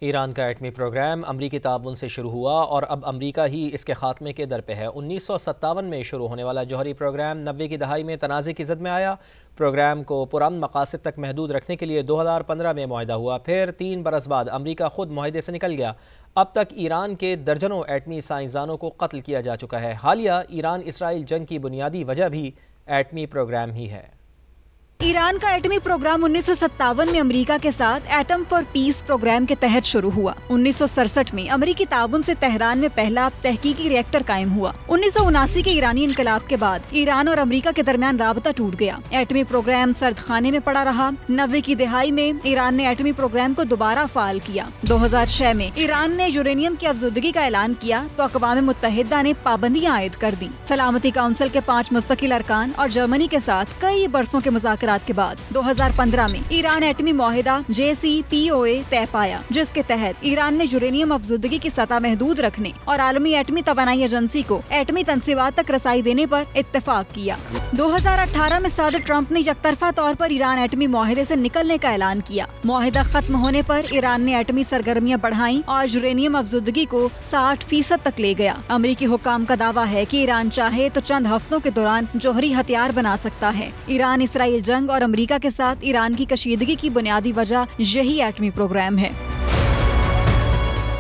Iran का एटमी programme अमरीकी ताउन से शुरू हुआ और अब अमरीका ही इसके खात्मे के दर पे है। 1957 में शुरू होने वाला जौहरी प्रोग्राम 90 की दहाई में तनाज़े की ज़द में आया। प्रोग्राम को पुरान मकासद तक महदूद रखने के लिए 2015 में मुआहदा हुआ, फिर 3 बरस बाद अमरीका खुद मुआहदे से निकल गया। अब तक ईरान के दर्जनों एटमी साइंसदानों को कत्ल किया जा चुका है। हालिया ईरान इसराइल जंग की बुनियादी वजह भी एटमी प्रोग्राम ही है। ईरान का एटमी प्रोग्राम 1957 में अमेरिका के साथ एटम फॉर पीस प्रोग्राम के तहत शुरू हुआ। 1967 में अमेरिकी ताउन से तेहरान में पहला तहकीकी रिएक्टर कायम हुआ। 1979 के ईरानी इनकलाब के बाद ईरान और अमेरिका के दरमियान राबता टूट गया। एटमी प्रोग्राम सर्द खाने में पड़ा रहा। 90 की दहाई में ईरान ने एटमी प्रोग्राम को दोबारा फाल किया। 2006 में ईरान ने यूरेनियम की अफजुदगी का ऐलान किया तो अक़वाम मुत्तहिदा ने पाबंदियां आयद कर दी। सलामती काउंसिल के 5 मुस्तकिल अरकान और जर्मनी के साथ कई बरसों के मुज़ाकरात के बाद 2015 में ईरान एटमी मुआहिदा JCPOA तय पाया, जिसके तहत ईरान ने यूरेनियम अफजुदगी की सतह महदूद रखने और आलमी एटमी तवानाई एजेंसी को एटमी तनसीबात तक रसाई देने पर इत्तेफाक किया। 2018 में सदर ट्रंप ने यकतरफा तौर पर ईरान एटमी मुआहिदे से निकलने का ऐलान किया। मुआहिदा खत्म होने पर ईरान ने एटमी सरगर्मियां बढ़ाई और यूरेनियम अफजुदगी को 60% तक ले गया। अमरीकी हुकाम का दावा है कि ईरान चाहे तो चंद हफ्तों के दौरान जौहरी हथियार बना सकता है। ईरान इसराइल जंग और अमेरिका के साथ ईरान की कशीदगी की बुनियादी वजह यही एटमी प्रोग्राम है।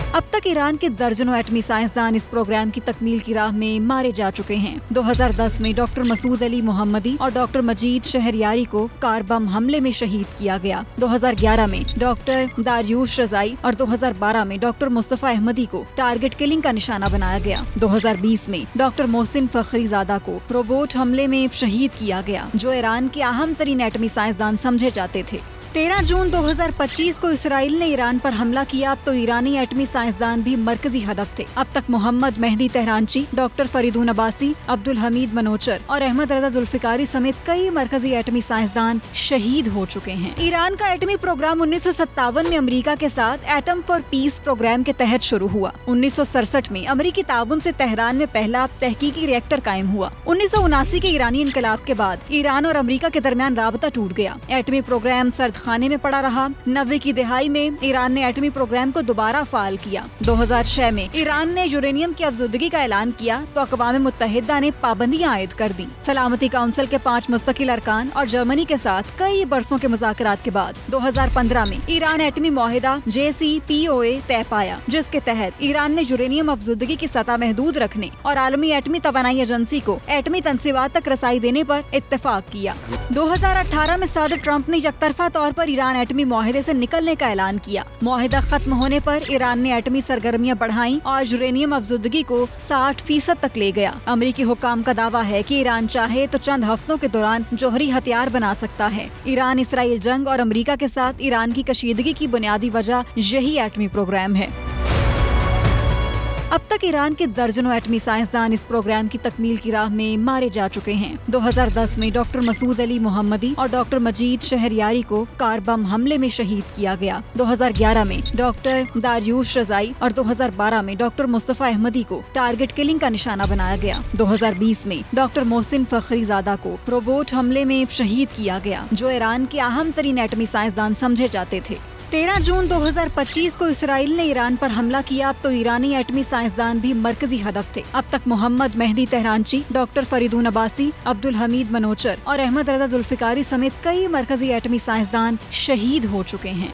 अब तक ईरान के दर्जनों एटमी साइंसदान इस प्रोग्राम की तकमील की राह में मारे जा चुके हैं। 2010 में डॉक्टर मसूद अली मोहम्मदी और डॉक्टर मजीद शहरयारी को कार बम हमले में शहीद किया गया। 2011 में डॉक्टर दारियुश रजाई और 2012 में डॉक्टर मुस्तफा अहमदी को टारगेट किलिंग का निशाना बनाया गया। 2020 में डॉक्टर मोहसिन फखरीजादा को रोबोट हमले में शहीद किया गया, जो ईरान के अहम तरीन एटमी साइंसदान समझे जाते थे। 13 जून 2025 को इसराइल ने ईरान पर हमला किया तो ईरानी एटमी साइंसदान भी मरकजी हदफ थे। अब तक मोहम्मद मेहदी तेहरानची, डॉक्टर फरीदून अब्बासी, अब्दुल हमीद मनोचर और अहमद रजा जुल्फिकारी समेत कई मरकजी एटमी साइंसदान शहीद हो चुके हैं। ईरान का एटमी प्रोग्राम 1957 में अमेरिका के साथ एटम फॉर पीस प्रोग्राम के तहत शुरू हुआ। 1967 में अमेरिकी ताउन से तेहरान में पहला तहकीकी रिएक्टर कायम हुआ। 1979 के ईरानी इनकलाब के बाद ईरान और अमेरिका के दरमियान राबता टूट गया। एटमी प्रोग्राम सर्द खाने में पड़ा रहा। 90 की दहाई में ईरान ने एटमी प्रोग्राम को दोबारा फाल किया। 2006 में ईरान ने यूरेनियम की अफजुदगी का ऐलान किया तो अक़वाम मुत्तहिदा ने पाबंदियां आयद कर दी। सलामती काउंसिल के 5 मुस्तकिल अरकान और जर्मनी के साथ कई बरसों के मुज़ाकरात के बाद 2015 में ईरान एटमी मुआहिदा JCPOA तय पाया, जिसके तहत ईरान ने यूरेनियम अफजुदगी की सतह महदूद रखने और आलमी एटमी तवानाई एजेंसी को एटमी तनसीबात तक रसाई देने पर इत्तेफाक किया। 2018 में सदर ट्रंप ने यकतरफा तौर पर ईरान एटमी मुआहिदे से निकलने का ऐलान किया। मुआहिदा खत्म होने पर ईरान ने एटमी सरगर्मियां बढ़ाई और यूरेनियम अफजुदगी को 60% तक ले गया। अमरीकी हुकाम का दावा है कि ईरान चाहे तो चंद हफ्तों के दौरान जौहरी हथियार बना सकता है। ईरान इसराइल जंग और अमेरिका के साथ ईरान की कशीदगी की बुनियादी वजह यही एटमी प्रोग्राम है। अब तक ईरान के दर्जनों एटमी साइंसदान इस प्रोग्राम की तकमील की राह में मारे जा चुके हैं। 2010 में डॉक्टर मसूद अली मोहम्मदी और डॉक्टर मजीद शहरयारी को कार बम हमले में शहीद किया गया। 2011 में डॉक्टर दारियुश रजाई और 2012 में डॉक्टर मुस्तफा अहमदी को टारगेट किलिंग का निशाना बनाया गया। 2020 में डॉक्टर मोहसिन फखरीजादा को रोबोट हमले में शहीद किया गया, जो ईरान के अहम तरीन एटमी साइंसदान समझे जाते थे। 13 जून 2025 को इसराइल ने ईरान पर हमला किया तो ईरानी एटमी साइंसदान भी मरकजी हदफ थे। अब तक मोहम्मद मेहदी तेहरानची, डॉक्टर फरीदून अब्बासी, अब्दुल हमीद मनोचर और अहमद रजा जुल्फिकारी समेत कई मरकजी एटमी साइंसदान शहीद हो चुके हैं।